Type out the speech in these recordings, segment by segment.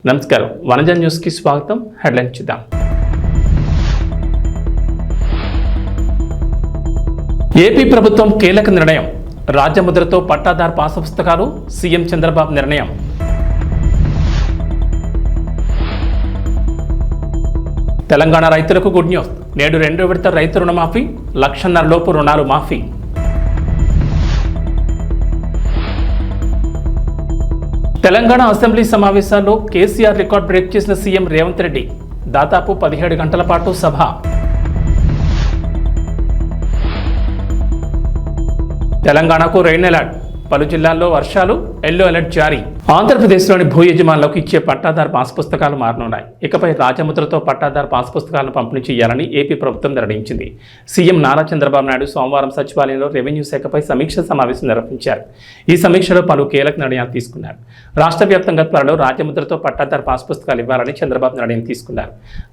నమస్కారం వనజ న్యూస్ కి స్వాగతం. హెడ్లైన్ చూద్దాం. ఏపీ ప్రభుత్వం కీలక నిర్ణయం. రాజ్యముద్రతో పట్టాదారు పాస్ పుస్తకాలు. సీఎం చంద్రబాబు నిర్ణయం. తెలంగాణ రైతులకు గుడ్ న్యూస్. నేడు 2వ విడత రైతు రుణమాఫీ. 1,50,000 లోపు రుణాలు మాఫీ. తెలంగాణ అసెంబ్లీ సమావేశాల్లో కేసీఆర్ రికార్డ్ బ్రేక్ చేసిన సీఎం రేవంత్ రెడ్డి. దాదాపు 17 గంటల పాటు సభ. తెలంగాణకు రెయిన్ అలర్ట్. పలు జిల్లాల్లో వర్షాలు. ఎల్లో అలర్ట్ జారీ. ఆంధ్రప్రదేశ్లోని భూ యజమానులకు ఇచ్చే పట్టాదారు పాస్ పుస్తకాలు మారనున్నాయి. ఇకపై రాజముద్రతో పట్టాదారు పాస్ పుస్తకాలను పంపిణీ చేయాలని ఏపీ ప్రభుత్వం నిర్ణయించింది. సీఎం నారా చంద్రబాబు నాయుడు సోమవారం సచివాలయంలో రెవెన్యూ శాఖపై సమీక్ష సమావేశం నిర్వహించారు. ఈ సమీక్షలో పలు కీలక నిర్ణయాలు తీసుకున్నారు. రాష్ట్ర వ్యాప్తంగా త్వరలో రాజముద్రతో పట్టాదారు పాస్ పుస్తకాలు ఇవ్వాలని చంద్రబాబు నిర్ణయం తీసుకున్నారు.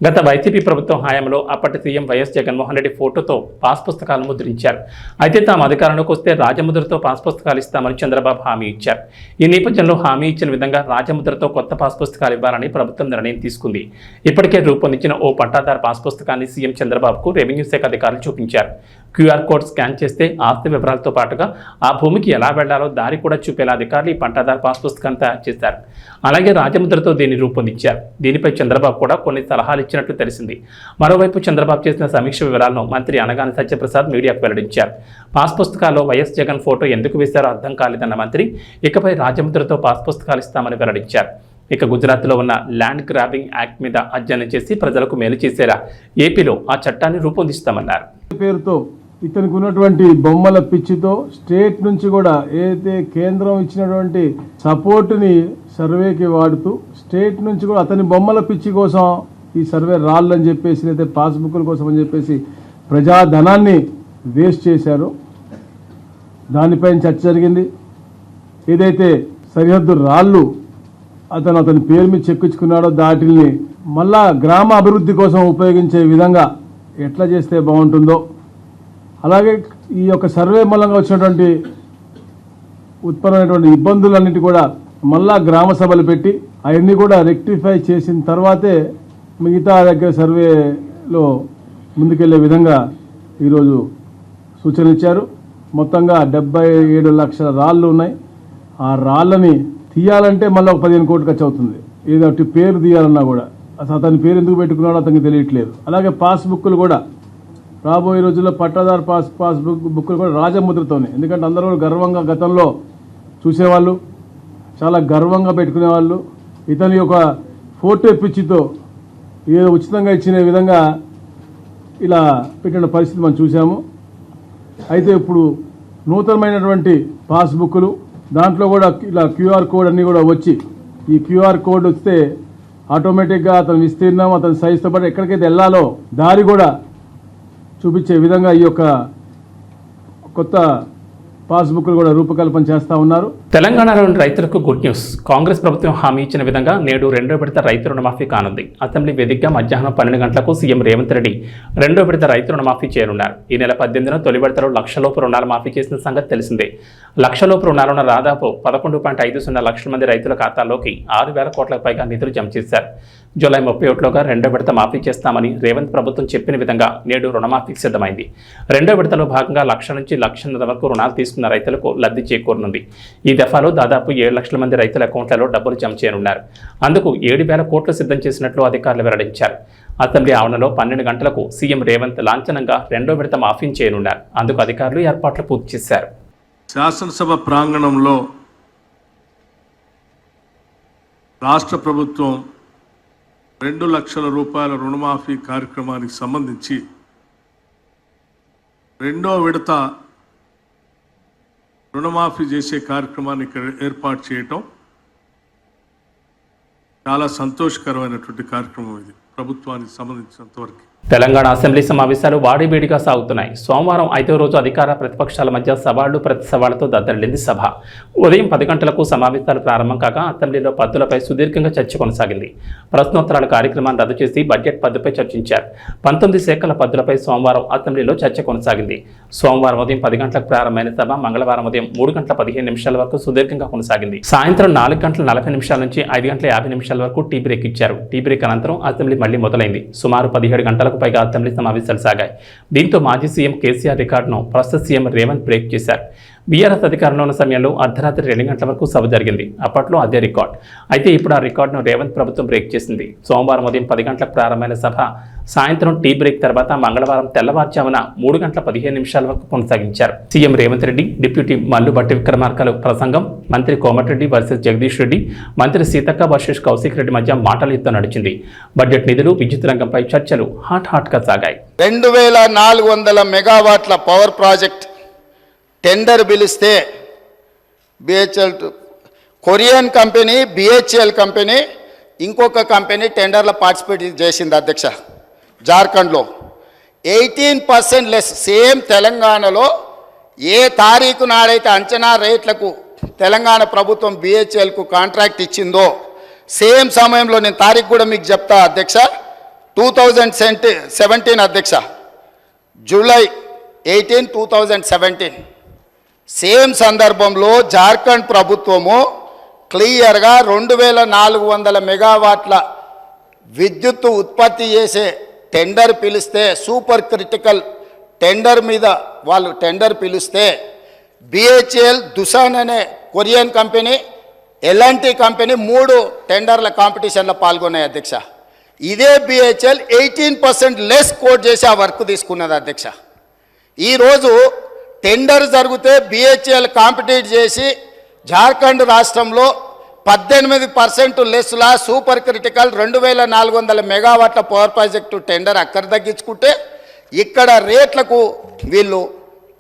గత వైసీపీ ప్రభుత్వం హయాంలో అప్పటి సీఎం వైఎస్ జగన్మోహన్ రెడ్డి ఫోటోతో పాస్ పుస్తకాలను ముద్రించారు. అయితే తాము అధికారంలోకి వస్తే రాజముద్రతో పాస్ పుస్తకాలు ఇస్తామని చంద్రబాబు హామీ ఇచ్చారు. ఈ నేపథ్యంలో హామీ ఇచ్చిన విధంగా రాజముద్రతో కొత్త పాస్ పుస్తకాలు ఇవ్వాలని ప్రభుత్వం నిర్ణయం తీసుకుంది. ఇప్పటికే రూపొందించిన ఓ పట్టాదారు పాస్ పుస్తకాన్ని సీఎం చంద్రబాబుకు రెవెన్యూ శాఖ అధికారులు చూపించారు. క్యూఆర్ కోడ్ స్కాన్ చేస్తే ఆస్తి వివరాలతో పాటుగా ఆ భూమికి ఎలా వెళ్లాలో దారి కూడా చూపేలా అధికారులు ఈ పట్టాదారు పాస్ పుస్తకాన్ని తయారు చేశారు. అలాగే రాజముద్రతో దీన్ని రూపొందించారు. దీనిపై చంద్రబాబు కూడా కొన్ని సలహాలు ఇచ్చినట్లు తెలిసింది. మరోవైపు చంద్రబాబు చేసిన సమీక్ష వివరాలను మంత్రి అనగాని సత్యప్రసాద్ మీడియాకు వెల్లడించారు. పాస్ పుస్తకాల్లో వైఎస్ జగన్ ఫోటో ఎందుకు వేశారో అర్థం కాలేదన్న మంత్రి ఇకపై రాజముద్రతో పాస్ పుస్తకాలు ఇస్తామని వెల్లడించారు. ఇక గుజరాత్లో ఉన్న ల్యాండ్ గ్రాబింగ్ యాక్ట్ మీద అధ్యయనం చేసి ప్రజలకు మేలు చేసేలా ఏపీలో ఆ చట్టాన్ని రూపొందిస్తామన్నారు. పేరుతో ఇతనికి ఉన్నటువంటి బొమ్మల పిచ్చితో స్టేట్ నుంచి కూడా ఏదైతే కేంద్రం ఇచ్చినటువంటి సపోర్ట్ని సర్వేకి వాడుతూ స్టేట్ నుంచి కూడా అతని బొమ్మల పిచ్చి కోసం ఈ సర్వే రాళ్ళని చెప్పేసి లేదా పాస్బుక్ల కోసం అని చెప్పేసి ప్రజాధనాన్ని వేస్ట్ చేశారు. దానిపైన చర్చ జరిగింది. ఏదైతే సరిహద్దు రాళ్ళు అతని పేరు మీద చెక్కించుకున్నాడో దాటిని మళ్ళా గ్రామ అభివృద్ధి కోసం ఉపయోగించే విధంగా ఎట్లా చేస్తే బాగుంటుందో, అలాగే ఈ యొక్క సర్వే మూలంగా వచ్చినటువంటి ఉత్పన్నమైనటువంటి ఇబ్బందులన్నిటి కూడా మళ్ళా గ్రామ సభలు పెట్టి అవన్నీ కూడా రెక్టిఫై చేసిన తర్వాతే మిగతా దగ్గర సర్వేలో ముందుకెళ్లే విధంగా ఈరోజు సూచన ఇచ్చారు. మొత్తంగా 77 లక్షల రాళ్ళు ఉన్నాయి. ఆ రాళ్ళని తీయాలంటే మళ్ళీ ఒక 15 కోట్లు ఖర్చు అవుతుంది. ఏదో పేరు తీయాలన్నా కూడా అసలు అతని పేరు ఎందుకు పెట్టుకున్నాడో అతనికి తెలియట్లేదు. అలాగే పాస్బుక్లు కూడా రాబోయే రోజుల్లో పట్టాదారు పాస్బుక్లు కూడా రాజముద్రతోనే, ఎందుకంటే అందరూ కూడా గర్వంగా గతంలో చూసేవాళ్ళు, చాలా గర్వంగా పెట్టుకునేవాళ్ళు. ఇతని యొక్క ఫోటో పిచ్చితో ఏదో ఉచితంగా ఇచ్చిన విధంగా ఇలా పెట్టిన పరిస్థితి మనం చూసాము. అయితే ఇప్పుడు నూతనమైనటువంటి పాస్బుక్లు దాంట్లో కూడా ఇలా క్యూఆర్ కోడ్ అన్నీ కూడా వచ్చి ఈ క్యూఆర్ కోడ్ వస్తే ఆటోమేటిక్గా అతని విస్తీర్ణం అతని సైజుతో పాటు ఎక్కడికైతే వెళ్ళాలో దారి కూడా చూపించే విధంగా ఈ యొక్క కొత్త పాస్బుక్లు కూడా రూపకల్పన చేస్తా ఉన్నారు. తెలంగాణలోని రైతులకు గుడ్ న్యూస్. కాంగ్రెస్ ప్రభుత్వం హామీ ఇచ్చిన విధంగా నేడు 2వ విడత రైతు రుణమాఫీ కానుంది. అసెంబ్లీ వేదికగా మధ్యాహ్నం 12 గంటలకు సీఎం రేవంత్ రెడ్డి 2వ విడత రైతు రుణమాఫీ చేయనున్నారు. ఈ నెల 18న తొలి విడతలో 1,00,000 లోపు రుణాలు మాఫీ చేసిన సంగతి తెలిసిందే. 1,00,000 లోపు రుణాలున్న దాదాపు 11.50 లక్షల మంది రైతుల ఖాతాల్లోకి 6,000 కోట్లకు పైగా నిధులు జమ చేశారు. జూలై 31లోగా 2వ విడత మాఫీ చేస్తామని రేవంత్ ప్రభుత్వం చెప్పిన విధంగా నేడు రుణమాఫీకి సిద్ధమైంది. 2వ విడతలో భాగంగా 1,00,000 నుంచి 1,50,000 వరకు రుణాలు తీసుకున్న రైతులకు లబ్ధి చేకూరనుంది. ఈ దఫాలో దాదాపు 7 లక్షల మంది రైతుల అకౌంట్లలో డబ్బులు జమ చేయనున్నారు. అందుకు 7,000 కోట్లు సిద్ధం చేసినట్లు అధికారులు వెల్లడించారు. అసెంబ్లీ ఆవరణలో 12 గంటలకు సీఎం రేవంత్ లాంఛనంగా 2వ విడత మాఫీ చేయనున్నారు. అందుకు అధికారులు ఏర్పాట్లు పూర్తి చేశారు. శాసనసభ ప్రాంగణంలో రాష్ట్ర ప్రభుత్వం 2 లక్షల రూపాయల రుణమాఫీ కార్యక్రమానికి సంబంధించి 2వ విడత రుణమాఫీ చేసే కార్యక్రమాన్ని ఇక్కడ ఏర్పాటు చేయటం చాలా సంతోషకరమైనటువంటి కార్యక్రమం. ఇది ప్రభుత్వానికి సంబంధించినంతవరకు తెలంగాణ అసెంబ్లీ సమావేశాలు వాడివేడిగా సాగుతున్నాయి. సోమవారం 5వ రోజు అధికార ప్రతిపక్షాల మధ్య సవాళ్లు ప్రతి సవాళ్లతో దద్దరిల్లింది సభ. ఉదయం 10 గంటలకు సమావేశాలు ప్రారంభం కాగా అసెంబ్లీలో పద్దులపై సుదీర్ఘంగా చర్చ కొనసాగింది. ప్రశ్నోత్తరాల కార్యక్రమాన్ని రద్దు చేసి బడ్జెట్ పద్దుపై చర్చించారు. 19 శాఖల పద్దులపై సోమవారం అసెంబ్లీలో చర్చ కొనసాగింది. సోమవారం ఉదయం 10 గంటలకు ప్రారంభమైన సభ మంగళవారం ఉదయం 3 గంటల 15 నిమిషాల వరకు సుదీర్ఘంగా కొనసాగింది. సాయంత్రం 4 గంటల 40 నిమిషాల నుంచి 5 గంటల 50 నిమిషాల వరకు టీ బ్రేక్ ఇచ్చారు. టీ బ్రేక్ అనంతరం అసెంబ్లీ మళ్లీ మొదలైంది. సుమారు 17 గంటలకు పైగా అసెంబ్లీ సమావేశాలు సాగాయి. దీంతో మాజీ సీఎం కేసీఆర్ రికార్డును ప్రస్తుత సీఎం రేవంత్ బ్రేక్ చేశారు. బీఆర్ఎస్ అధికారంలో ఉన్న సమయంలో అర్ధరాత్రి 2 గంటల వరకు సభ జరిగింది. అప్పట్లో అదే రికార్డ్. అయితే ఇప్పుడు ఆ రికార్డును రేవంత్ ప్రభుత్వం బ్రేక్ చేసింది. సోమవారం ఉదయం 10 గంటలకు ప్రారంభమైన సభ సాయంత్రం టీ బ్రేక్ తర్వాత మంగళవారం తెల్లవారుజామున 3 గంటల 15 నిమిషాల వరకు కొనసాగించారు. సీఎం రేవంత్ రెడ్డి, డిప్యూటీ మల్లు భట్టి విక్రమార్కలు ప్రసంగం, మంత్రి కోమటిరెడ్డి వర్సెస్ జగదీష్ రెడ్డి, మంత్రి సీతక్క వర్సెస్ కౌశిక్ రెడ్డి మధ్య మాటల యుద్ధం నడిచింది. బడ్జెట్ నిధులు, విద్యుత్ రంగంపై చర్చలు హాట్గా సాగాయి. 2400 మెగావాట్ల పవర్ ప్రాజెక్ట్ టెండర్ పిలిస్తే BHEL Korean company, BHEL company, ఇంకొక కంపెనీ టెండర్లో పార్టిసిపేట్ చేసింది అధ్యక్ష. జార్ఖండ్లో 18% లెస్. సేమ్ తెలంగాణలో ఏ తారీఖు నాడైతే అంచనా రేట్లకు తెలంగాణ ప్రభుత్వం బిహెచ్ఎల్కు కాంట్రాక్ట్ ఇచ్చిందో సేమ్ సమయంలో, నేను తారీఖు కూడా మీకు చెప్తా అధ్యక్ష, 2017 అధ్యక్ష, జూలై 18, 2017 సేమ్ సందర్భంలో జార్ఖండ్ ప్రభుత్వము క్లియర్గా 2400 మెగావాట్ల విద్యుత్తు ఉత్పత్తి చేసే టెండర్ పిలిస్తే, సూపర్ క్రిటికల్ టెండర్ మీద వాళ్ళు టెండర్ పిలిస్తే బిహెచ్ఎల్, దుసాన్ అనే కొరియన్ కంపెనీ, ఎల్ఎన్టీ కంపెనీ 3 టెండర్ల కాంపిటీషన్లో పాల్గొన్నాయి అధ్యక్ష. ఇదే బిహెచ్ఎల్ 18% లెస్ కోట్ చేసి ఆ వర్క్ తీసుకున్నది అధ్యక్ష. ఈరోజు టెండర్ జరిగితే బిహెచ్ఎల్ కాంపిటీట్ చేసి జార్ఖండ్ రాష్ట్రంలో 18% లెస్లా సూపర్ క్రిటికల్ 2400 మెగావాట్ల పవర్ ప్రాజెక్టు టెండర్ అక్కడ తగ్గించుకుంటే ఇక్కడ రేట్లకు వీళ్ళు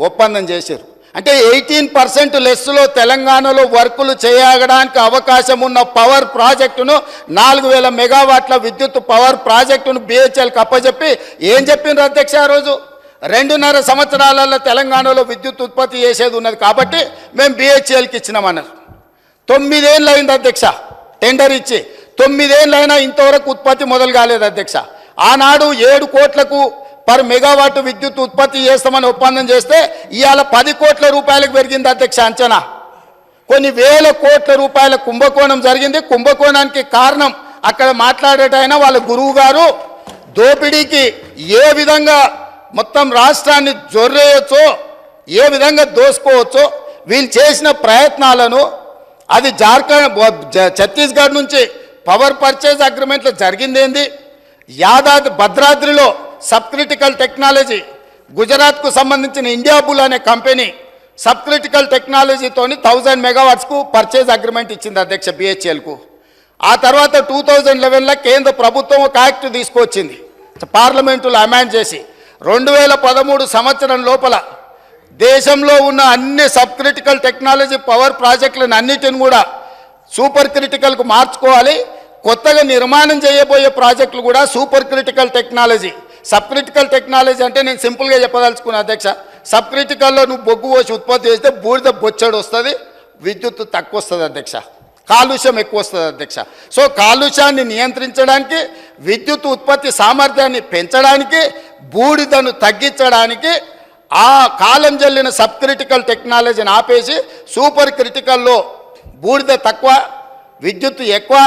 ఒప్పందం చేశారు. అంటే 18% లెస్లో తెలంగాణలో వర్కులు చేయడానికి అవకాశం ఉన్న పవర్ ప్రాజెక్టును 4000 మెగావాట్ల విద్యుత్ పవర్ ప్రాజెక్టును బిహెచ్ఎల్కి అప్పచెప్పి ఏం చెప్పిండ్రు అధ్యక్ష? ఆ రోజు 2.5 సంవత్సరాలలో తెలంగాణలో విద్యుత్ ఉత్పత్తి చేసేది ఉన్నది కాబట్టి మేము బిహెచ్ఎల్కి ఇచ్చినామన్నారు. 9 ఏళ్ళు అయింది అధ్యక్ష టెండర్ ఇచ్చి. 9 ఏళ్ళు అయినా ఇంతవరకు ఉత్పత్తి మొదలు కాలేదు అధ్యక్ష. ఆనాడు 7 కోట్లకు పర్ మెగావాట్ విద్యుత్ ఉత్పత్తి చేస్తామని ఒప్పందం చేస్తే ఇవాళ 10 కోట్ల రూపాయలకు పెరిగింది అధ్యక్ష అంచనా. కొన్ని వేల కోట్ల రూపాయల కుంభకోణం జరిగింది. కుంభకోణానికి కారణం అక్కడ మాట్లాడేటైనా వాళ్ళ గురువు గారు దోపిడీకి ఏ విధంగా మొత్తం రాష్ట్రాన్ని జొర్రేయచ్చో, ఏ విధంగా దోసుకోవచ్చో వీళ్ళు చేసిన ప్రయత్నాలను, అది జార్ఖండ్ ఛత్తీస్గఢ్ నుంచి పవర్ పర్చేజ్ అగ్రిమెంట్లో జరిగిందేంది, యాదాద్రి భద్రాద్రిలో సబ్ క్రిటికల్ టెక్నాలజీ, గుజరాత్కు సంబంధించిన ఇండియా బుల్ అనే కంపెనీ సబ్ క్రిటికల్ టెక్నాలజీతోని 1000 మెగావాట్స్కు పర్చేజ్ అగ్రిమెంట్ ఇచ్చింది అధ్యక్ష బిహెచ్ఎల్కు. ఆ తర్వాత 2011లో కేంద్ర ప్రభుత్వం ఒక యాక్ట్ తీసుకొచ్చింది, పార్లమెంటులో అమెండ్ చేసి 2013 సంవత్సరం లోపల దేశంలో ఉన్న అన్ని సబ్ క్రిటికల్ టెక్నాలజీ పవర్ ప్రాజెక్టులను అన్నిటిని కూడా సూపర్ క్రిటికల్కు మార్చుకోవాలి. కొత్తగా నిర్మాణం చేయబోయే ప్రాజెక్టులు కూడా super critical technology. Sub critical technology అంటే నేను సింపుల్గా చెప్పదలుచుకున్నా అధ్యక్ష, సబ్ క్రిటికల్లో నువ్వు బొగ్గు పోసి ఉత్పత్తి చేస్తే బూడిద బొచ్చడు వస్తుంది, విద్యుత్ తక్కువ వస్తుంది అధ్యక్ష, కాలుష్యం ఎక్కువ వస్తుంది అధ్యక్ష. సో కాలుష్యాన్ని నియంత్రించడానికి, విద్యుత్ ఉత్పత్తి సామర్థ్యాన్ని పెంచడానికి, బూడిదను తగ్గించడానికి ఆ కాలం జల్లిన సబ్ క్రిటికల్ టెక్నాలజీని ఆపేసి సూపర్ క్రిటికల్లో బూడిద తక్కువ, విద్యుత్ ఎక్కువ,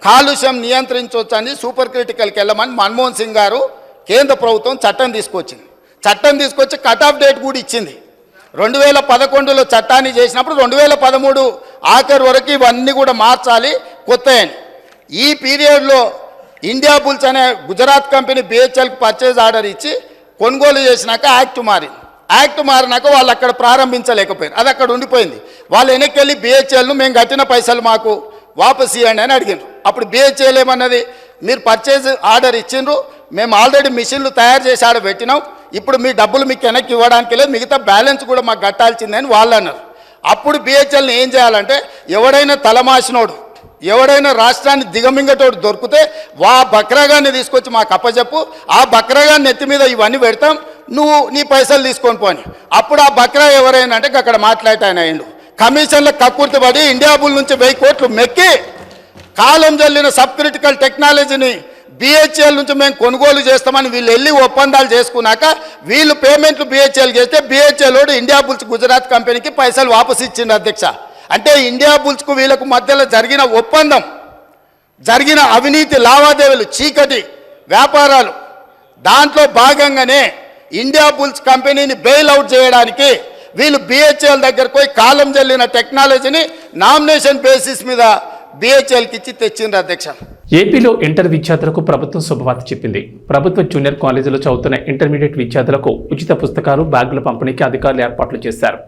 కాలుష్యం నియంత్రించవచ్చని సూపర్ క్రిటికల్కి వెళ్ళమని మన్మోహన్ సింగ్ గారు కేంద్ర ప్రభుత్వం చట్టం తీసుకొచ్చింది. చట్టం తీసుకొచ్చి కట్ ఆఫ్ డేట్ కూడా ఇచ్చింది. 2011లో చట్టాన్ని చేసినప్పుడు 2013 ఆఖరి వరకు ఇవన్నీ కూడా మార్చాలి కొత్తయని. ఈ పీరియడ్లో ఇండియా బుల్స్ అనే గుజరాత్ కంపెనీ బిహెచ్ఎల్కి పర్చేజ్ ఆర్డర్ ఇచ్చి కొనుగోలు చేసినాక యాక్ట్ మారింది. యాక్ట్ మారినాక వాళ్ళు అక్కడ ప్రారంభించలేకపోయారు, అది అక్కడ ఉండిపోయింది. వాళ్ళు వెనక్కి వెళ్ళి బిహెచ్ఎల్ను మేము కట్టిన పైసలు మాకు వాపస్ ఇవ్వండి అని అడిగారు. అప్పుడు బిహెచ్ఎల్ ఏమన్నది, మీరు పర్చేజ్ ఆర్డర్ ఇచ్చిండ్రు, మేము ఆల్రెడీ మిషన్లు తయారు చేసి ఆడ పెట్టినాం, ఇప్పుడు మీ డబ్బులు మీకు వెనక్కి ఇవ్వడానికి లేదు, మిగతా బ్యాలెన్స్ కూడా మాకు కట్టాల్సిందని వాళ్ళు అన్నారు. అప్పుడు బిహెచ్ఎల్ని ఏం చేయాలంటే, ఎవడైనా తలమాసినోడు ఎవడైనా రాష్ట్రాన్ని దిగమింగటోడు దొరికితే బక్రాగాన్ని తీసుకొచ్చి మాకు అప్పచెప్పు, ఆ బక్రాగాన్ని నెత్తి మీద ఇవన్నీ పెడతాం, నువ్వు నీ పైసలు తీసుకొని పోని. అప్పుడు ఆ బక్రా ఎవరైనా అంటే అక్కడ మాట్లాడటాయన అయ్యిండు. కమిషన్ల కక్కుర్తి పడి ఇండియా బుల్ నుంచి 1000 కోట్లు మెక్కి కాలం జల్లిన సబ్ క్రిటికల్ టెక్నాలజీని BHEL నుంచి మేము కొనుగోలు చేస్తామని వీళ్ళు వెళ్ళి ఒప్పందాలు చేసుకున్నాక వీళ్ళు పేమెంట్లు BHEL చేస్తే BHEL వాడు ఇండియా బుల్స్ గుజరాత్ కంపెనీకి పైసలు వాపసు ఇచ్చిండు అధ్యక్ష. అంటే ఇండియా బుల్స్కు వీళ్ళకు మధ్యలో జరిగిన ఒప్పందం, జరిగిన అవినీతి లావాదేవీలు, చీకటి వ్యాపారాలు, దాంట్లో భాగంగానే ఇండియా బుల్స్ కంపెనీని బెయిల్ అవుట్ చేయడానికి వీళ్ళు BHEL దగ్గరకు పోయి కాలం జల్లిన టెక్నాలజీని నామినేషన్ బేసిస్ మీద BHELకి ఇచ్చి తెచ్చిండ్రు అధ్యక్ష. ఏపీలో ఇంటర్ విద్యార్థులకు ప్రభుత్వం శుభవార్త చెప్పింది. ప్రభుత్వ జూనియర్ కాలేజీలో చదువుతున్న ఇంటర్మీడియట్ విద్యార్థులకు ఉచిత పుస్తకాలు, బ్యాగుల పంపిణీకి అధికారులు ఏర్పాట్లు చేశారు.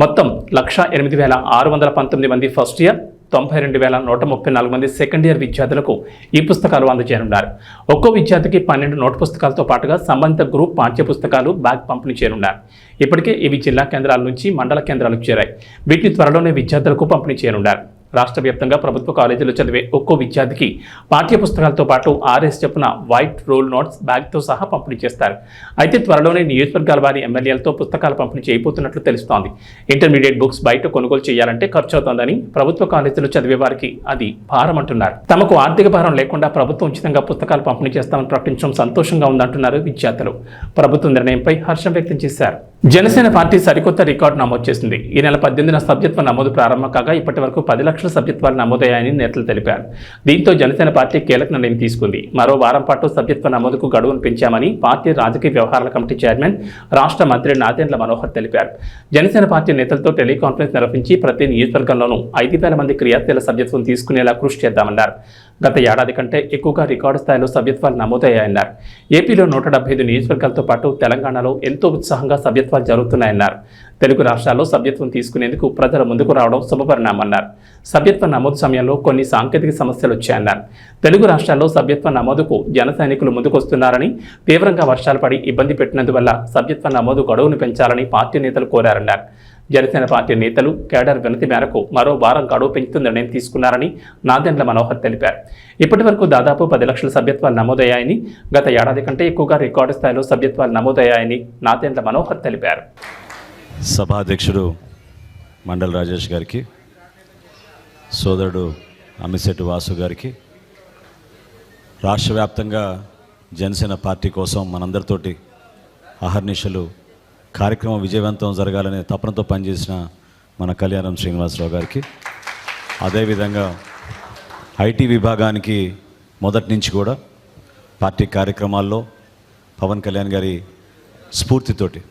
మొత్తం 1,08,619 మంది ఫస్ట్ ఇయర్, 92,134 మంది సెకండ్ ఇయర్ విద్యార్థులకు ఈ పుస్తకాలు అందజేయనున్నారు. ఒక్కో విద్యార్థికి 12 నోట్ పుస్తకాలతో పాటుగా సంబంధిత గ్రూప్ పాఠ్య పుస్తకాలు, బ్యాగ్ పంపిణీ చేయనున్నారు. ఇప్పటికే ఇవి జిల్లా కేంద్రాల నుంచి మండల కేంద్రాలకు చేరాయి. వీటిని త్వరలోనే విద్యార్థులకు పంపిణీ చేయనున్నారు. రాష్ట్ర వ్యాప్తంగా ప్రభుత్వ కాలేజీలో చదివే ఒక్కో విద్యార్థికి పాఠ్య పుస్తకాలతో పాటు 6 చొప్పున వైట్ రోల్ నోట్స్ బ్యాగ్తో సహా పంపిణీ చేస్తారు. అయితే త్వరలోనే నియోజకవర్గాల వారి ఎమ్మెల్యేలతో పుస్తకాలు పంపిణీ చేయబోతున్నట్లు తెలుస్తోంది. ఇంటర్మీడియట్ బుక్స్ బయట కొనుగోలు చేయాలంటే ఖర్చు అవుతోందని ప్రభుత్వ కాలేజీలో చదివే వారికి అది భారం అంటున్నారు. తమకు ఆర్థిక భారం లేకుండా ప్రభుత్వం ఉచితంగా పుస్తకాలు పంపిణీ చేస్తామని ప్రకటించడం సంతోషంగా ఉందంటున్నారు విద్యార్థులు. ప్రభుత్వ నిర్ణయంపై హర్షం వ్యక్తం చేశారు. జనసేన పార్టీ సరికొత్త రికార్డు నమోదు చేసింది. ఈ నెల 18న సభ్యత్వ నమోదు ప్రారంభం కాగా ఇప్పటి వరకు 10 లక్షల సభ్యత్వాలు నమోదయ్యాయని నేతలు తెలిపారు. దీంతో జనసేన పార్టీ కీలక నిర్ణయం తీసుకుంది. మరో వారం పాటు సభ్యత్వ నమోదుకు గడువును పెంచామని పార్టీ రాజకీయ వ్యవహారాల కమిటీ చైర్మన్, రాష్ట్ర మంత్రి నాదెండ్ల మనోహర్ తెలిపారు. జనసేన పార్టీ నేతలతో టెలికాన్ఫరెన్స్ నిర్వహించి ప్రతి నియోజకవర్గంలోనూ 5,000 మంది క్రియాశీల సభ్యత్వం తీసుకునేలా కృషి చేద్దామన్నారు. గత ఏడాది కంటే ఎక్కువగా రికార్డు స్థాయిలో సభ్యత్వాలు నమోదయ్యాయన్నారు. ఏపీలో 175 నియోజకవర్గాలతో పాటు తెలంగాణలో ఎంతో ఉత్సాహంగా సభ్యత్వాలు జరుగుతున్నాయన్నారు. తెలుగు రాష్ట్రాల్లో సభ్యత్వం తీసుకునేందుకు ప్రజలు ముందుకు రావడం శుభపరిణామన్నారు. సభ్యత్వ నమోదు సమయంలో కొన్ని సాంకేతిక సమస్యలు వచ్చాయన్నారు. తెలుగు రాష్ట్రాల్లో సభ్యత్వ నమోదుకు జన సైనికులు ముందుకొస్తున్నారని, తీవ్రంగా వర్షాలు పడి ఇబ్బంది పెట్టినందువల్ల సభ్యత్వ నమోదు గడువును పెంచాలని పార్టీ నేతలు కోరారన్నారు. జనసేన పార్టీ నేతలు కేడర్ వినతి మేరకు మరో వారం గడువు పెంచుతూ నిర్ణయం తీసుకున్నారని నాదెండ్ల మనోహర్ తెలిపారు. ఇప్పటి వరకు దాదాపు 10 లక్షల సభ్యత్వాలు నమోదయ్యాయని, గత ఏడాది కంటే ఎక్కువగా రికార్డు స్థాయిలో సభ్యత్వాలు నమోదయ్యాయని నాదెండ్ల మనోహర్ తెలిపారు. సభాధ్యక్షుడు మండల్ రాజేష్ గారికి, సోదరుడు అమిశెట్టి వాసు గారికి, రాష్ట్ర వ్యాప్తంగా జనసేన పార్టీ కోసం మనందరితోటి అహర్నిశలు కార్యక్రమం విజయవంతం జరగాలనే తపనతో పనిచేసిన మన కళ్యాణం శ్రీనివాసరావు గారికి, అదేవిధంగా ఐటీ విభాగానికి మొదటి నుంచి కూడా పార్టీ కార్యక్రమాల్లో పవన్ కళ్యాణ్ గారి స్ఫూర్తితోటి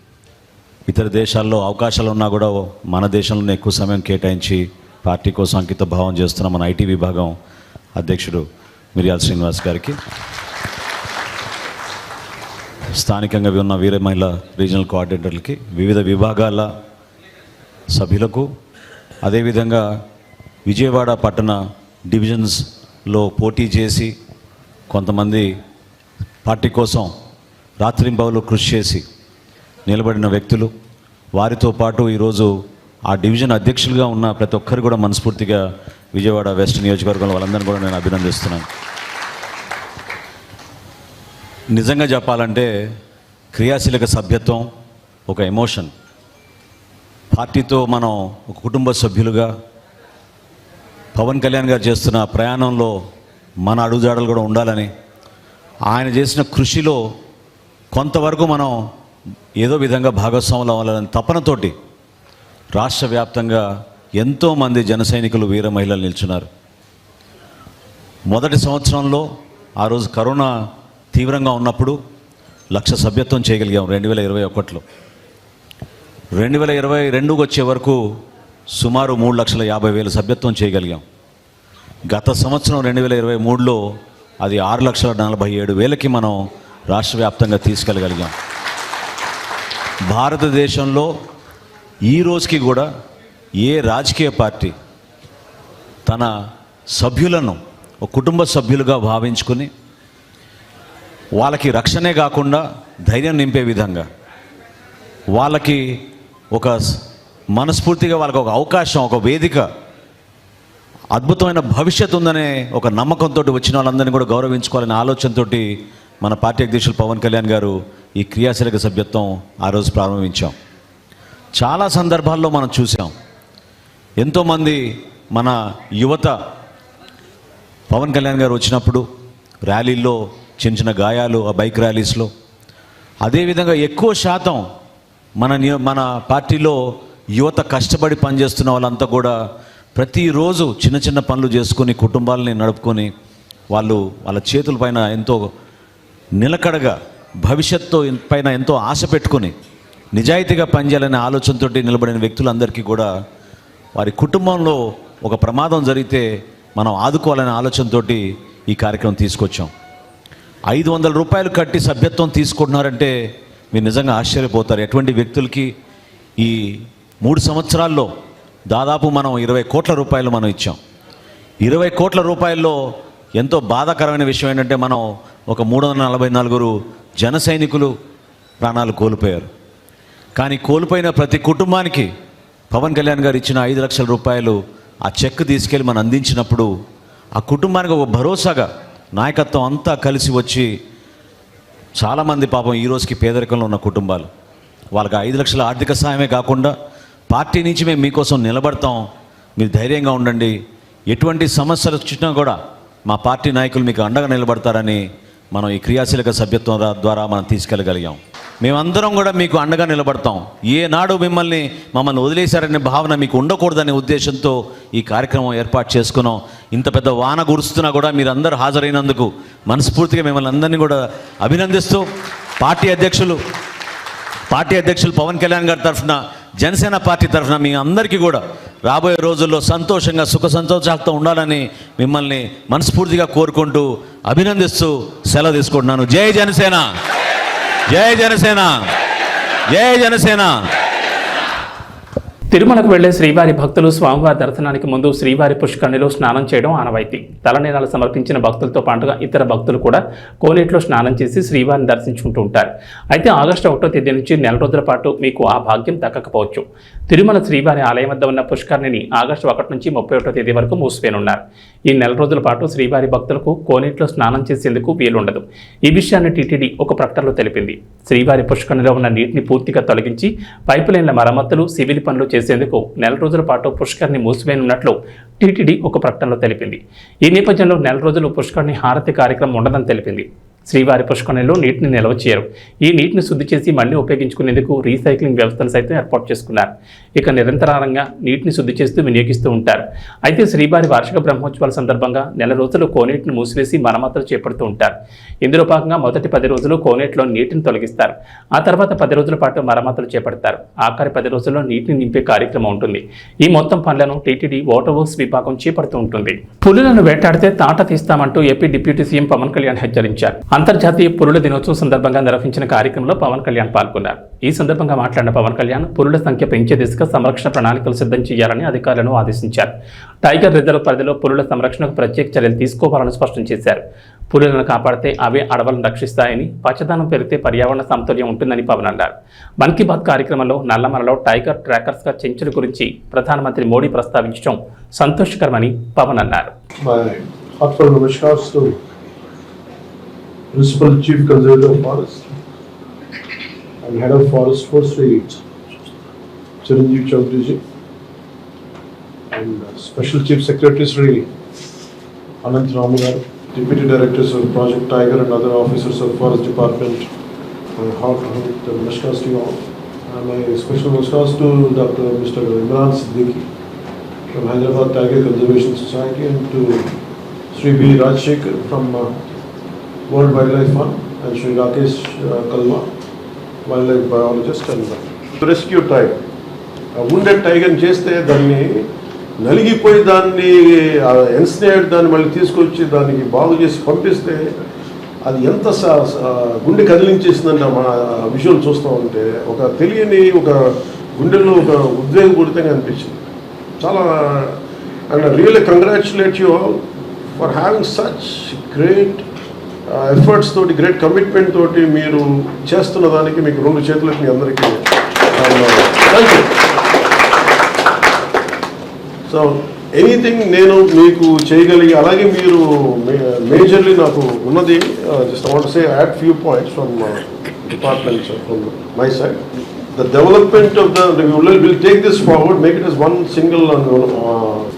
ఇతర దేశాల్లో అవకాశాలు ఉన్నా కూడా మన దేశంలోనే ఎక్కువ సమయం కేటాయించి పార్టీ కోసం అంకిత భావం చేస్తున్న మన ఐటీ విభాగం అధ్యక్షుడు మిర్యాల శ్రీనివాస్ గారికి, స్థానికంగా ఉన్న వీర మహిళ రీజనల్ కోఆర్డినేటర్లకి, వివిధ విభాగాల సభ్యులకు, అదేవిధంగా విజయవాడ పట్టణ డివిజన్స్లో పోటీ చేసి కొంతమంది పార్టీ కోసం రాత్రింబవలు కృషి చేసి నిలబడిన వ్యక్తులు, వారితో పాటు ఈరోజు ఆ డివిజన్ అధ్యక్షులుగా ఉన్న ప్రతి ఒక్కరు కూడా మనస్ఫూర్తిగా విజయవాడ వెస్ట్ నియోజకవర్గంలో వాళ్ళందరినీ కూడా నేను అభినందిస్తున్నాను. నిజంగా చెప్పాలంటే క్రియాశీలక సభ్యత్వం ఒక ఎమోషన్. పార్టీతో మనం ఒక కుటుంబ సభ్యులుగా పవన్ కళ్యాణ్ గారు చేస్తున్న ప్రయాణంలో మన అడుగుజాడలు కూడా ఉండాలని, ఆయన చేసిన కృషిలో కొంతవరకు మనం ఏదో విధంగా భాగస్వాములు అవ్వాలని తపనతోటి రాష్ట్ర వ్యాప్తంగా ఎంతోమంది జన సైనికులు, వీర మహిళలు నిల్చున్నారు. మొదటి సంవత్సరంలో ఆ రోజు కరోనా తీవ్రంగా ఉన్నప్పుడు 1,00,000 సభ్యత్వం చేయగలిగాం 2021లో. 2022 వచ్చే వరకు సుమారు 3,50,000 సభ్యత్వం చేయగలిగాం. గత సంవత్సరం 2023లో అది 6,47,000కి మనం రాష్ట్ర వ్యాప్తంగా తీసుకెళ్ళగలిగాం. భారతదేశంలో ఈ రోజుకి కూడా ఏ రాజకీయ పార్టీ తన సభ్యులను ఒక కుటుంబ సభ్యులుగా భావించుకుని వాళ్ళకి రక్షణే కాకుండా ధైర్యం నింపే విధంగా, వాళ్ళకి ఒక మనస్ఫూర్తిగా వాళ్ళకి ఒక అవకాశం, ఒక వేదిక అద్భుతమైన భవిష్యత్తు ఉందనే ఒక నమ్మకంతో వచ్చిన వాళ్ళందరినీ కూడా గౌరవించుకోవాలనే ఆలోచనతో మన పార్టీ అధ్యక్షులు పవన్ కళ్యాణ్ గారు ఈ క్రియాశీలక సభ్యత్వం ఆ రోజు ప్రారంభించాం. చాలా సందర్భాల్లో మనం చూసాం, ఎంతోమంది మన యువత పవన్ కళ్యాణ్ గారు వచ్చినప్పుడు ర్యాలీల్లో చిన్న చిన్న గాయాలు, ఆ బైక్ ర్యాలీస్లో, అదేవిధంగా ఎక్కువ శాతం మన పార్టీలో యువత కష్టపడి పనిచేస్తున్న వాళ్ళంతా కూడా ప్రతిరోజు చిన్న చిన్న పనులు చేసుకొని కుటుంబాలని నడుపుకొని వాళ్ళ చేతుల పైన ఎంతో నిలకడగా భవిష్యత్తు పైన ఎంతో ఆశ పెట్టుకొని నిజాయితీగా పనిచేయాలనే ఆలోచనతో నిలబడిన వ్యక్తులందరికీ కూడా వారి కుటుంబంలో ఒక ప్రమాదం జరిగితే మనం ఆదుకోవాలనే ఆలోచనతో ఈ కార్యక్రమం తీసుకొచ్చాం. 500 రూపాయలు కట్టి సభ్యత్వం తీసుకుంటున్నారంటే మీరు నిజంగా ఆశ్చర్యపోతారు. ఎటువంటి వ్యక్తులకి ఈ 3 సంవత్సరాల్లో దాదాపు మనం 20 కోట్ల రూపాయలు మనం ఇచ్చాం. 20 కోట్ల రూపాయల్లో ఎంతో బాధాకరమైన విషయం ఏంటంటే మనం ఒక 344 జన సైనికులు ప్రాణాలు కోల్పోయారు. కానీ కోల్పోయిన ప్రతి కుటుంబానికి పవన్ కళ్యాణ్ గారు ఇచ్చిన 5 లక్షల రూపాయలు ఆ చెక్ తీసుకెళ్ళి మనం అందించినప్పుడు ఆ కుటుంబానికి ఒక భరోసాగా నాయకత్వం అంతా కలిసి వచ్చి చాలామంది పాపం ఈ రోజుకి పేదరికంలో ఉన్న కుటుంబాలు, వాళ్ళకి 5 లక్షల ఆర్థిక సహాయమే కాకుండా పార్టీ నుంచి మేము మీకోసం నిలబడతాం, మీరు ధైర్యంగా ఉండండి, ఎటువంటి సమస్యలు వచ్చినా కూడా మా పార్టీ నాయకులు మీకు అండగా నిలబడతారని మనం ఈ క్రియాశీలక సభ్యత్వం ద్వారా మనం తీసుకెళ్ళగలిగాం. మేమందరం కూడా మీకు అండగా నిలబడతాం. ఏనాడు మమ్మల్ని వదిలేశారనే భావన మీకు ఉండకూడదనే ఉద్దేశంతో ఈ కార్యక్రమం ఏర్పాటు చేసుకున్నాం. ఇంత పెద్ద వాన కురుస్తున్నా కూడా మీరందరూ హాజరైనందుకు మనస్ఫూర్తిగా మిమ్మల్ని అందరినీ కూడా అభినందిస్తూ పార్టీ అధ్యక్షులు పవన్ కళ్యాణ్ గారి తరఫున, జనసేన పార్టీ తరఫున మీ అందరికీ కూడా రాబోయే రోజుల్లో సంతోషంగా సుఖ సంతోషాలతో ఉండాలని మిమ్మల్ని మనస్ఫూర్తిగా కోరుకుంటూ అభినందిస్తూ సెలవు తీసుకుంటున్నాను. జై జనసేన, జై జనసేన, జై జనసేన. తిరుమలకు వెళ్లే శ్రీవారి భక్తులు స్వామివారి దర్శనానికి ముందు శ్రీవారి పుష్కరిణిలో స్నానం చేయడం ఆనవాయితీ. తలనీలాలు సమర్పించిన భక్తులతో పాటుగా ఇతర భక్తులు కూడా కోనేటిలో స్నానం చేసి శ్రీవారిని దర్శించుకుంటూ ఉంటారు. అయితే ఆగస్టు 1వ తేదీ నుంచి నెల రోజుల పాటు మీకు ఆ భాగ్యం దక్కకపోవచ్చు. తిరుమల శ్రీవారి ఆలయం వద్ద ఉన్న పుష్కరిణిని ఆగస్టు 1 నుంచి 31వ తేదీ వరకు మూసివేనున్నారు. ఈ నెల రోజుల పాటు శ్రీవారి భక్తులకు కోనేటిలో స్నానం చేసేందుకు వీలుండదు. ఈ విషయాన్ని టీటీడీ ఒక ప్రకటనలో తెలిపింది. శ్రీవారి పుష్కరిణిలో ఉన్న నీటిని పూర్తిగా తొలగించి పైపులైన్ల మరమ్మతులు, సివిల్ పనులు చేసేందుకు నెల రోజుల పాటు పుష్కరిణి మూసివేయనున్నట్లు టీటీడీ ఒక ప్రకటనలో తెలిపింది. ఈ నేపథ్యంలో నెల రోజులు పుష్కరిణి హారతి కార్యక్రమం ఉండదని తెలిపింది. శ్రీవారి పుష్కరిణిలో నీటిని నిల్వ చేయరు. ఈ నీటిని శుద్ధి చేసి మళ్లీ ఉపయోగించుకునేందుకు రీసైక్లింగ్ వ్యవస్థను సైతం ఏర్పాటు చేసుకున్నారు. ఇక నిరంతరంగా నీటిని శుద్ధి చేస్తూ వినియోగిస్తూ ఉంటారు. అయితే శ్రీవారి వార్షిక బ్రహ్మోత్సవాల సందర్భంగా నెల రోజులు కోనేటిని మూసివేసి మరమ్మతులు చేపడుతూ ఉంటారు. ఇందులో భాగంగా మొదటి 10 రోజులు కోనేటిలో నీటిని తొలగిస్తారు. ఆ తర్వాత 10 రోజుల పాటు మరమ్మతులు చేపడతారు. ఆఖరి 10 రోజుల్లో నీటిని నింపే కార్యక్రమం ఉంటుంది. ఈ మొత్తం పనులను టీటీడీ వాటర్ వర్క్స్ విభాగం చేపడుతూ ఉంటుంది. పులులను వేటాడితే తాట తీస్తామంటూ ఏపీ డిప్యూటీ సీఎం పవన్ కళ్యాణ్ హెచ్చరించారు. అంతర్జాతీయ పులుల దినోత్సవం సందర్భంగా నిర్వహించిన కార్యక్రమంలో పవన్ కళ్యాణ్ పాల్గొన్నారు. ఈ సందర్భంగా మాట్లాడిన పవన్ కళ్యాణ్ పులుల సంఖ్య పెంచే దిశగా సంరక్షణ ప్రణాళికలు సిద్ధం చేయాలని అధికారులను ఆదేశించారు. టైగర్ రిజర్వ్ పరిధిలో పులుల సంరక్షణకు ప్రత్యేక చర్యలు తీసుకోవాలని స్పష్టం చేశారు. పులులను కాపాడితే అవే అడవులను రక్షిస్తాయని, పచ్చదనం పెరిగితే పర్యావరణ సమతుల్యం ఉంటుందని పవన్ అన్నారు. మన్ కీ బాత్ కార్యక్రమంలో నల్లమలలో టైగర్ ట్రాకర్స్గా చెంచుల గురించి ప్రధానమంత్రి మోడీ ప్రస్తావించడం సంతోషకరమని పవన్ అన్నారు. Principal Chief Conservator of Forest and Head of Forest Forestry, Chiranjeev Chaudhary ji, and Special Chief Secretary Sri Anant Ramugar, Deputy Directors of Project Tiger and other officers of Forest Department. My heartfelt namaskars to you all. And my special namaskars to Dr. Mr. Imran Siddiqui from Hyderabad Tiger Conservation Society and to Sri B. Rajshekhar from World Wildlife Fund and Sri Rakesh Kalwa, wildlife biologist and rescue tiger. Wounded tiger చేస్తే దాన్ని నలిగిపోయి దాన్ని ఎన్స్నేడ్ దాన్ని మళ్ళీ తీసుకొచ్చి దానికి బాగు చేసి పంపిస్తే అది ఎంత గుండె కదిలించేసిందంటే మన విజువల్ చూస్తూ ఉంటే ఒక తెలియని ఒక గుండెల్లో ఒక ఉద్వేగపూరితంగా అనిపించింది చాలా. And really congratulate you all for having such great efforts తోటి, గ్రేట్ కమిట్మెంట్ తోటి మీరు చేస్తున్న దానికి మీకు 2 చేతులకు మీ అందరికీ థ్యాంక్ యూ. సో ఎనీథింగ్ నేను మీకు చేయగలిగి, అలాగే మీరు మేజర్లీ నాకు ఉన్నది just want say add few points from departments from my side. The development of we'll take this forward, make it as one single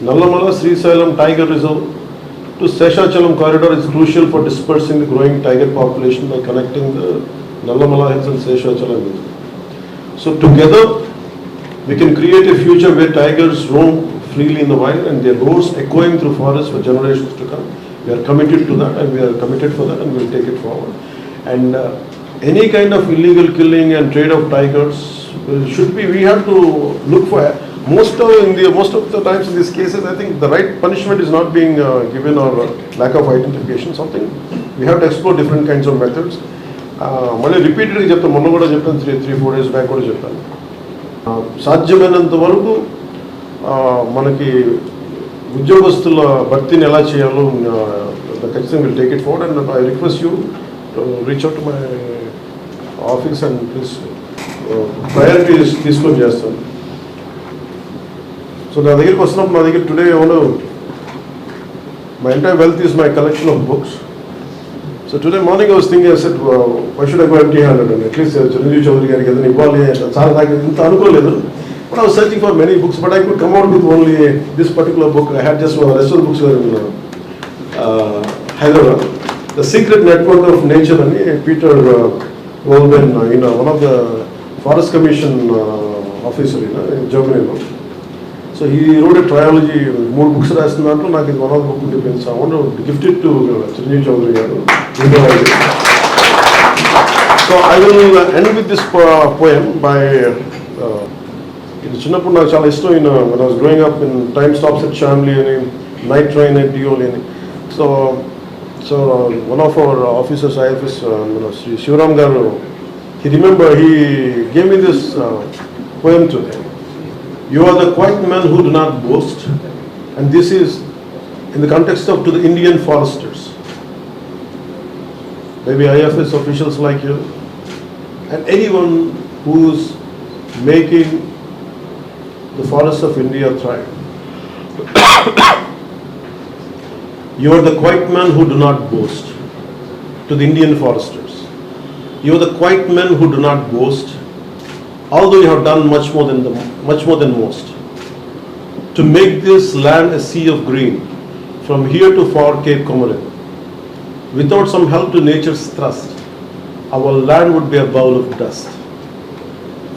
Nallamala Srisailam Tiger Reserve to Seshachalam corridor is crucial for dispersing the growing tiger population by connecting the Nallamala Hills and Seshachalam Hills. So together we can create a future where tigers roam freely in the wild and their roars echoing through forests for generations to come. We are committed to that, and we are committed for that, and we will take it forward. And any kind of illegal killing and trade of tigers should be, we have to look for, most of the times in these cases, I think the right punishment is not being given, or lack of identification, something. We have to explore different kinds of methods. మళ్ళీ రిపీటెడ్గా చెప్తాను, మొన్న కూడా చెప్పాను, 3-4 days back కూడా చెప్పాను. సాధ్యమైనంత వరకు మనకి ఉద్యోగస్తుల భర్తీని ఎలా చేయాలో ఖచ్చితంగా will take it forward. And I request you to reach out to my office and please priorities తీసుకొని చేస్తాను. సో నా దగ్గరికి వస్తున్నప్పుడు, నా దగ్గర టుడే ఏమన్నా my entire wealth is my collection of books. So today morning I was thinking, I said, why should I go empty-handed? And at least Chiranjeev Chaudhary gariki edana ivvali chaala నాకు ఇంత అనుకోలేదు. But I was searching for many books, but I could come out with only this particular book. I had just one. The rest of the books were in Hyderabad. The Secret Network of Nature and Peter Wolben, one of the Forest Commission officer in Germany. So he wrote a trilogy, 3 books రాస్తున్నట్టు నాకు ఇది one of the book depends. I want to gift it to Chiranjeev Chaudhary garu. So I will end with this poem by ఇది చిన్నప్పుడు నాకు చాలా ఇష్టం. when I was growing up in Time Stops at Shamli and Night Train at Dioli. So one of our officers, IFS, Sri Shivaram garu, he gave me this poem today. You are the quiet men who do not boast, and this is in the context of to the Indian foresters, maybe IFS officials like you, and anyone who's making the forests of India thrive. You are the quiet men who do not boast, to the Indian foresters. You are the quiet men who do not boast, although you have done much more than most, to make this land a sea of green, from here to far Cape Comorin. Without some help to nature's thrust, our land would be a bowl of dust.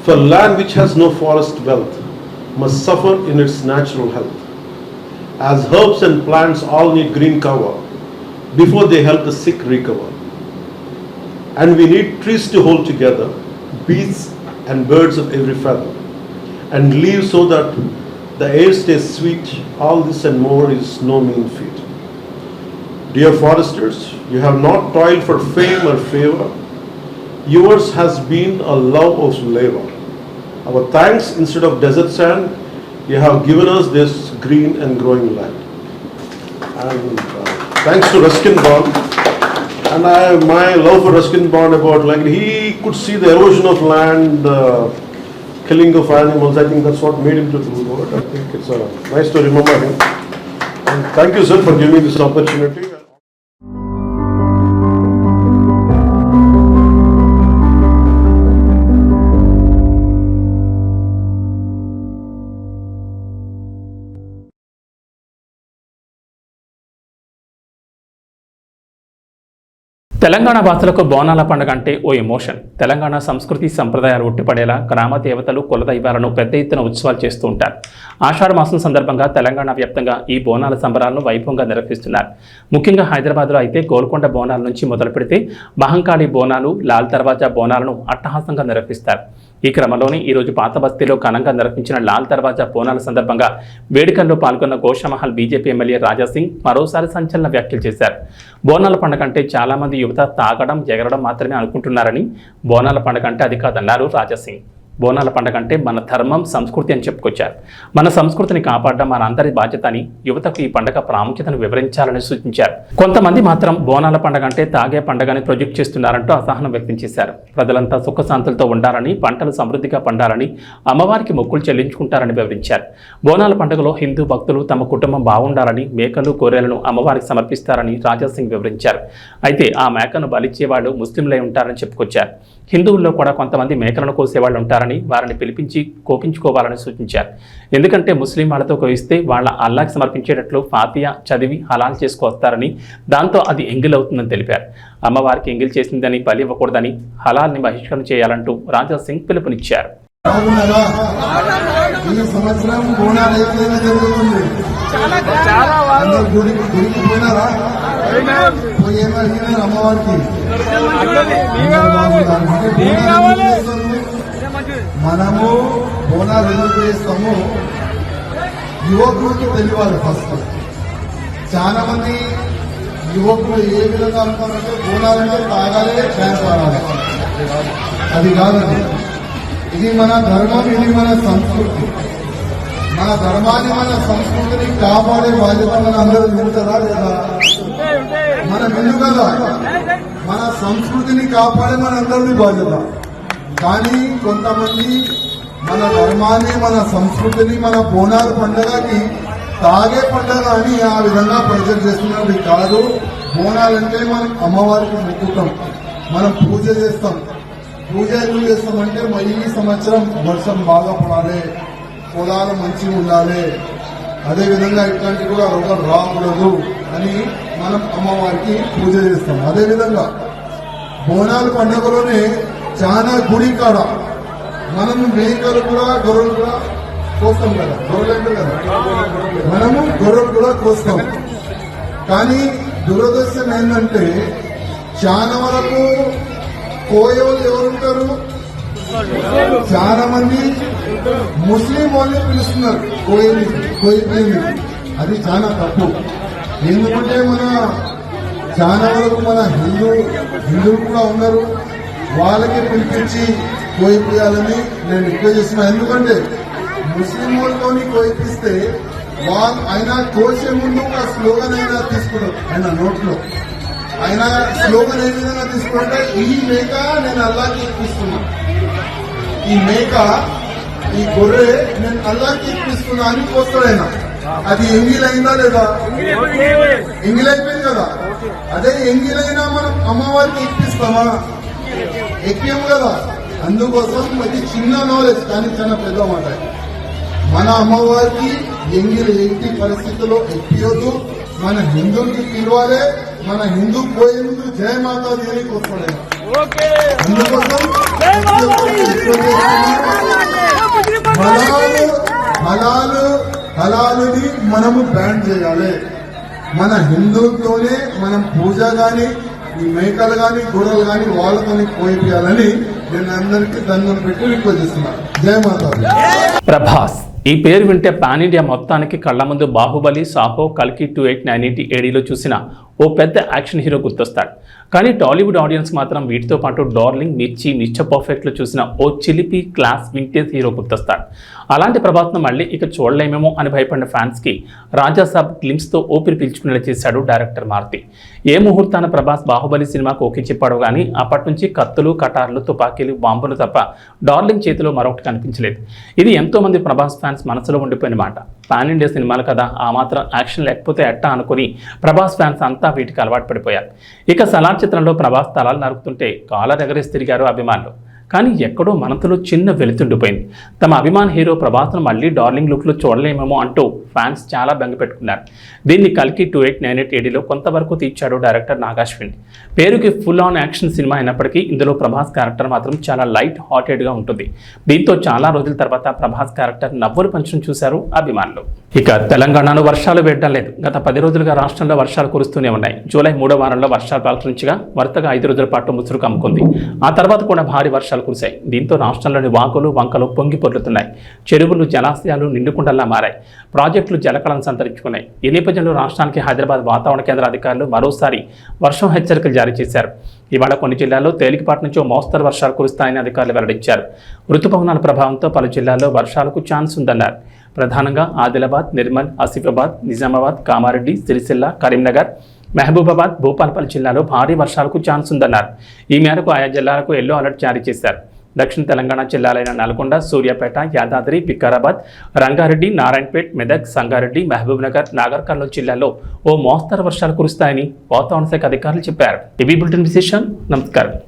For land which has no forest wealth must suffer in its natural health, as herbs and plants all need green cover before they help the sick recover. And we need trees to hold together, beasts and birds of every feather, and leaves so that the air stays sweet. All this and more is no mean feat. Dear foresters, you have not toiled for fame or favor. Yours has been a love of labor. Our thanks, instead of desert sand, you have given us this green and growing land. And thanks to Ruskin Bond. And my love for Ruskin Bond, about like he could see the erosion of land, killing of animals. I think that's what made him to do that. I think it's nice to remember him. And thank you, sir, for giving me this opportunity. Telangana భాషలకు బోనాల పండుగ అంటే ఓ emotion. Telangana సంస్కృతి సంప్రదాయాలు ఉట్టిపడేలా గ్రామ దేవతలు కుల దైవాలను పెద్ద ఎత్తున ఉత్సవాలు చేస్తూ ఉంటారు. ఆషాఢ మాసం సందర్భంగా తెలంగాణ వ్యాప్తంగా ఈ బోనాల సంబరాలను వైభవంగా నిర్వహిస్తున్నారు. ముఖ్యంగా హైదరాబాద్లో అయితే గోల్కొండ బోనాల నుంచి మొదలు పెడితే మహంకాళి బోనాలు, లాల్ దర్వాజా బోనాలను అట్టహాసంగా నిర్వహిస్తారు. ఈ క్రమంలోనే ఈరోజు పాత బస్తీలో ఘనంగా నిర్వహించిన లాల్ దర్వాజా బోనాల సందర్భంగా వేడుకల్లో పాల్గొన్న గోషామహల్ బీజేపీ ఎమ్మెల్యే రాజాసింగ్ మరోసారి సంచలన వ్యాఖ్యలు చేశారు. బోనాల పండుగ అంటే చాలామంది యువత తాగడం, ఎగరడం మాత్రమే అనుకుంటున్నారని, బోనాల పండుగ అంటే అది కాదన్నారు రాజాసింగ్. బోనాల పండుగ అంటే మన ధర్మం, సంస్కృతి అని చెప్పుకొచ్చారు. మన సంస్కృతిని కాపాడడం మన అందరి బాధ్యత అని యువతకు ఈ పండుగ ప్రాముఖ్యతను వివరించాలని సూచించారు. కొంతమంది మాత్రం బోనాల పండుగ అంటే తాగే పండుగని ప్రొజెక్ట్ చేస్తున్నారంటూ అసహనం వ్యక్తం చేశారు. ప్రజలంతా సుఖశాంతులతో ఉండాలని, పంటలు సమృద్ధిగా పండాలని, అమ్మవారికి మొక్కులు చెల్లించుకుంటారని వివరించారు. బోనాల పండుగలో హిందూ భక్తులు తమ కుటుంబం బాగుండాలని మేకలు, గొర్రెలను అమ్మవారికి సమర్పిస్తారని రాజాసింగ్ వివరించారు. అయితే ఆ మేకను బలిచ్చేవాళ్ళు ముస్లింలై ఉంటారని చెప్పుకొచ్చారు. హిందువుల్లో కూడా కొంతమంది మేకలను కోసేవాళ్ళు ఉంటారని, వారిని పిలిపించి కోపించుకోవాలని సూచించారు. ఎందుకంటే ముస్లిం వాళ్ళతో కోయిస్తే వాళ్ళ అల్లాకి సమర్పించేటట్లు ఫాతియా చదివి హలాల్ చేసుకొస్తారని, దాంతో అది ఎంగిల్ అవుతుందని తెలిపారు. అమ్మవారికి ఎంగిల్ చేసిందని బలి ఇవ్వకూడదని, హలాల్ని బహిష్కరణ చేయాలంటూ రాజాసింగ్ పిలుపునిచ్చారు. మనము బోనాలు ఎందుకు చేస్తాము, యువకులకి తెలియాలి. ఫస్ట్ చాలా మంది యువకులు ఏ విధంగా అనుకున్నారంటే బోనాలంటే తాగాలి, డ్యాన్స్ ఆడాలి. అది కాదండి. ఇది మన ధర్మం, ఇది మన సంస్కృతి. మన ధర్మాన్ని, మన సంస్కృతిని కాపాడే బాధ్యత మన అందరూ నిలుగుతుందా లేదా? మనం ఎందుకు కదా మన సంస్కృతిని కాపాడే మన అందరినీ బాధ్యత. కానీ కొంతమంది మన ధర్మాన్ని, మన సంస్కృతిని, మన బోనాల పండుగకి తాగే పండుగ అని ఆ విధంగా ప్రజలు చేస్తున్నది కాదు. బోనాలంటే మనం అమ్మవారికి మొక్కుతాం, మనం పూజ చేస్తాం. పూజ ఎందుకు చేస్తామంటే ఈ సంవత్సరం వర్షం బాగా పడాలి, పొలాలు మంచిగా ఉండాలి, అదేవిధంగా ఇట్లాంటి కూడా రోగాలు రాకూడదు అని మనం అమ్మవారికి పూజ చేస్తాం. అదేవిధంగా బోనాల పండుగలోనే చాలా గుడి కాడ మనం మేకలు కూడా, గొర్రెలు కూడా కోస్తాం కదా. గొర్రెలు అంటే కదా, మనము గొర్రెలు కూడా కోస్తాం. కానీ దురదృష్టం ఏంటంటే చాలా వరకు కోయోళ్ళు ఎవరుంటారు, చాలా మంది ముస్లిం వాళ్ళని పిలుస్తున్నారు కోయిని. అది చాలా తప్పు. ఎందుకంటే మన చాలా వరకు మన హిందువులు కూడా ఉన్నారు, వాళ్ళకి పిలిపించి కోయిపియాలని నేను రిక్వెస్ట్ చేస్తున్నా. ఎందుకంటే ముస్లిం వాళ్ళతోని కోయిపిస్తే ఆయన కోసే ముందు ఒక స్లోగన్ అయినా తీసుకున్నారు. ఆయన నోట్లో ఆయన స్లోగన్ ఏ విధంగా తీసుకుంటే, ఈ మేక నేను అల్లాకి ఇప్పిస్తున్నా, ఈ మేక, ఈ గొర్రె నేను అల్లాకి ఇప్పిస్తున్నా అని కోస్తాడు ఆయన. అది ఎంగిలైందా లేదా? ఎంగిలైపోయింది కదా. అదే ఎంగిలైనా మనం అమ్మవారికి ఇప్పిస్తామా? ఎక్కేము కదా. అందుకోసం ఇది చిన్న నాలెడ్జ్ కానీ చాలా పెద్ద మాట. మన అమ్మవారికి ఎంగిలి ఎట్టి పరిస్థితుల్లో ఎక్కియొద్దు. మన హిందువులకి పిలవాలి. మన హిందూ పోయే ముందు జయ మాతా దేవికి వస్తాడు. అందుకోసం హలాలుని మనము బ్యాన్ చేయాలి. మన హిందువులతోనే మనం పూజ గాని, ఈ మేకలు గాని, గొర్రెలు గాని వాళ్ళతోనే కోయిపియాలని నేను అందరికీ దండం పెట్టి రిక్వెస్ట్ చేస్తున్నాను. జయ మాతా. ప్రభాస్ ఈ పేరు వింటే పాన్ ఇండియా మొత్తానికి కళ్ల ముందు బాహుబలి, సాహో, కల్కి 2890 ADలో చూసిన ఓ పెద్ద యాక్షన్ హీరో గుర్తొస్తాడు. కానీ టాలీవుడ్ ఆడియన్స్ మాత్రం వీటితో పాటు డార్లింగ్, మిర్చి, మిస్టర్ పర్ఫెక్ట్లో చూసిన ఓ చిలిపి క్లాస్ వింటేజ్ హీరో గుర్తొస్తాడు. అలాంటి ప్రభాస్ను మళ్ళీ ఇక చూడలేమేమో అని భయపడిన ఫ్యాన్స్కి రాజాసాబ్ గ్లిమ్స్తో ఊపిరి పీల్చుకునేలా చేశాడు డైరెక్టర్ మారుతి. ఏ ముహూర్తాన ప్రభాస్ బాహుబలి సినిమాకు ఓకే చెప్పాడు కానీ అప్పటి నుంచి కత్తులు, కటార్లు, తుపాకీలు, బాంబులు తప్ప డార్లింగ్ చేతిలో మరొకటి కనిపించలేదు. ఇది ఎంతోమంది ప్రభాస్ ఫ్యాన్స్ మనసులో ఉండిపోయిన మాట. పాన్ ఇండియా సినిమాలు కదా, ఆ మాత్రం యాక్షన్ లేకపోతే ఎట్టా అనుకుని ప్రభాస్ ఫ్యాన్స్ అంతా వీటికి అలవాటు పడిపోయారు. ఇక సలార్ చిత్రంలో ప్రభాస్ తలాలు నరుకుతుంటే కాలర్ ఎగరేసి తిరిగారు అభిమానులు. కానీ ఎక్కడో మనసులో చిన్న వెలుతుండిపోయింది. తమ అభిమాన హీరో ప్రభాస్ను మళ్ళీ డార్లింగ్ లుక్లో చూడలేమేమో అంటూ ఫ్యాన్స్ చాలా బెంగ పెట్టుకున్నారు. దీన్ని కల్కి 2898 ADలో కొంతవరకు తీర్చాడు డైరెక్టర్ నాగాశ్విన్. పేరుకి ఫుల్ ఆన్ యాక్షన్ సినిమా అయినప్పటికీ ఇందులో ప్రభాస్ క్యారెక్టర్ మాత్రం చాలా లైట్ హార్టెడ్గా ఉంటుంది. దీంతో చాలా రోజుల తర్వాత ప్రభాస్ క్యారెక్టర్ నవ్వులు పంచడం చూశారు అభిమానులు. ఇక తెలంగాణలో వర్షాలు వేయడం లేదు. గత 10 రోజులుగా రాష్ట్రంలో వర్షాలు కురుస్తూనే ఉన్నాయి. జూలై 3వ వారంలో వర్షాలు ప్రారంభించగా వరుసగా 5 రోజుల పాటు ముసురు కమ్ముకుంది. ఆ తర్వాత కూడా భారీ వర్షాలు వర్షాలు కురిశాయి. దీంతో రాష్ట్రంలోని వాగులు వంకలు పొంగి పొర్లుతున్నాయి. చెరువులు జలాశయాలు నిండుకుండల్లా మారాయి. ప్రాజెక్టులు జలకళను సంతరించుకున్నాయి. ఈ నేపథ్యంలో రాష్ట్రానికి హైదరాబాద్ వాతావరణ కేంద్ర అధికారులు మరోసారి వర్షం హెచ్చరికలు జారీ చేశారు. ఇవాళ కొన్ని జిల్లాల్లో తేలికపాటి నుంచి మోస్తరు వర్షాలు కురుస్తాయని అధికారులు వెల్లడించారు. రుతుపవనాల ప్రభావంతో పలు జిల్లాల్లో వర్షాలకు ఛాన్స్ ఉందన్నారు. ప్రధానంగా ఆదిలాబాద్, నిర్మల్, ఆసిఫాబాద్, నిజామాబాద్, కామారెడ్డి, సిరిసిల్ల, కరీంనగర్, మహబూబాబాద్, భూపాలపల్లి జిల్లాలో భారీ వర్షాలకు ఛాన్స్ ఉందన్నారు. ఈ మేరకు ఆయా జిల్లాలకు ఎల్లో అలర్ట్ జారీ చేశారు. దక్షిణ తెలంగాణ జిల్లాలైన నల్గొండ, సూర్యాపేట, యాదాద్రి, వికారాబాద్, రంగారెడ్డి, నారాయణపేట్, మెదక్, సంగారెడ్డి, మహబూబ్నగర్, నాగర్ కర్నూలు జిల్లాల్లో ఓ మోస్తరు వర్షాలు కురుస్తాయని వాతావరణ శాఖ అధికారులు చెప్పారు. ఇవి బులెటిన్ విశేషాలు. నమస్కారం.